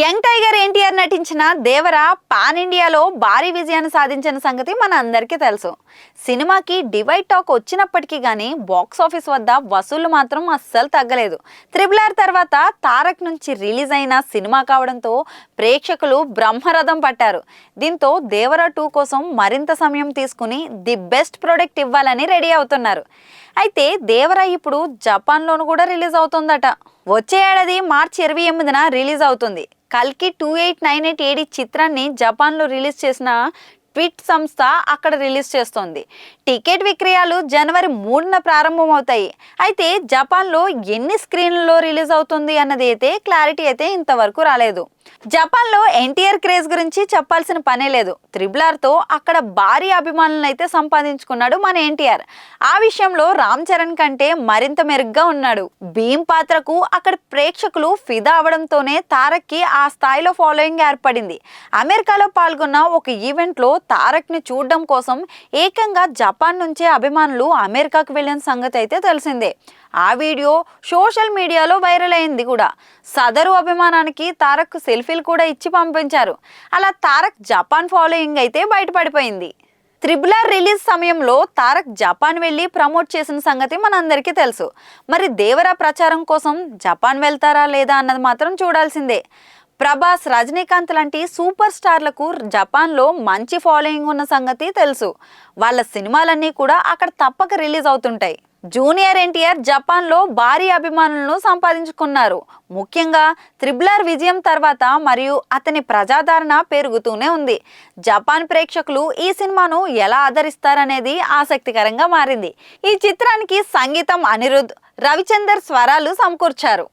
Young tiger NTR నటించిన దేవర pan ఇండియాలో భారీ విజయాన్ని సాధించిన సంగతి మన అందరికీ తెలుసు. సినిమాకి డివైడ్ టాక్ వచ్చినప్పటికీ గానీ బాక్స్ ఆఫీస్ వద్ద వసూళ్లు మాత్రం అస్సలు తగ్గలేదు. RRR తర్వాత తారక్ నుంచి రిలీజ్ అయిన సినిమా కావడంతో ప్రేక్షకులు బ్రహ్మరథం పట్టారు. దీంతో దేవర 2 కోసం మరింత సమయం తీసుకుని ది బెస్ట్ ప్రొడక్ట్ ఇవ్వాలని రెడీ అవుతున్నారు. అయితే దేవర ఇప్పుడు జపాన్లోను కూడా రిలీజ్ అవుతుందట. వచ్చే ఏడాది మార్చి 28న రిలీజ్ అవుతుంది. కల్కి 2898 AD చిత్రాన్ని జపాన్లో రిలీజ్ చేసిన ట్విట్ సంస్థ అక్కడ రిలీజ్ చేస్తోంది. టికెట్ విక్రయాలు జనవరి 3న ప్రారంభమవుతాయి. అయితే జపాన్లో ఎన్ని స్క్రీన్లలో రిలీజ్ అవుతుంది అన్నది అయితే క్లారిటీ అయితే ఇంతవరకు రాలేదు. జపాన్లో ఎన్టీఆర్ క్రేజ్ గురించి చెప్పాల్సిన పనే లేదు. RRRతో అక్కడ భారీ అభిమానులను అయితే సంపాదించుకున్నాడు మన ఎన్టీఆర్. ఆ విషయంలో రామ్ చరణ్ కంటే మరింత మెరుగ్గా ఉన్నాడు. భీమ్ పాత్రకు అక్కడ ప్రేక్షకులు ఫిదా అవడంతోనే తారక్కి ఆ స్థాయిలో ఫాలోయింగ్ ఏర్పడింది. అమెరికాలో పాల్గొన్న ఒక ఈవెంట్లో తారక్ని చూడడం కోసం ఏకంగా జపాన్ నుంచే అభిమానులు అమెరికాకు వెళ్ళిన సంగతి అయితే తెలిసిందే. ఆ వీడియో సోషల్ మీడియాలో వైరల్ అయింది కూడా. సదరు అభిమానానికి తారక్ సెల్ఫీలు కూడా ఇచ్చి పంపించారు. అలా తారక్ జపాన్ ఫాలోయింగ్ అయితే బయటపడిపోయింది. RRR రిలీజ్ సమయంలో తారక్ జపాన్ వెళ్ళి ప్రమోట్ చేసిన సంగతి మనందరికీ తెలుసు. మరి దేవర ప్రచారం కోసం జపాన్ వెళ్తారా లేదా అన్నది మాత్రం చూడాల్సిందే. ప్రభాస్, రజనీకాంత్ లాంటి సూపర్ స్టార్లకు జపాన్లో మంచి ఫాలోయింగ్ ఉన్న సంగతి తెలుసు. వాళ్ళ సినిమాలన్నీ కూడా అక్కడ తప్పక రిలీజ్ అవుతుంటాయి. జూనియర్ ఎన్టీఆర్ జపాన్లో భారీ అభిమానులను సంపాదించుకున్నారు. ముఖ్యంగా RRR విజయం తర్వాత మరియు అతని ప్రజాదరణ పెరుగుతూనే ఉంది. జపాన్ ప్రేక్షకులు ఈ సినిమాను ఎలా ఆదరిస్తారనేది ఆసక్తికరంగా మారింది. ఈ చిత్రానికి సంగీతం అనిరుద్, రవిచందర్ స్వరాలు సమకూర్చారు.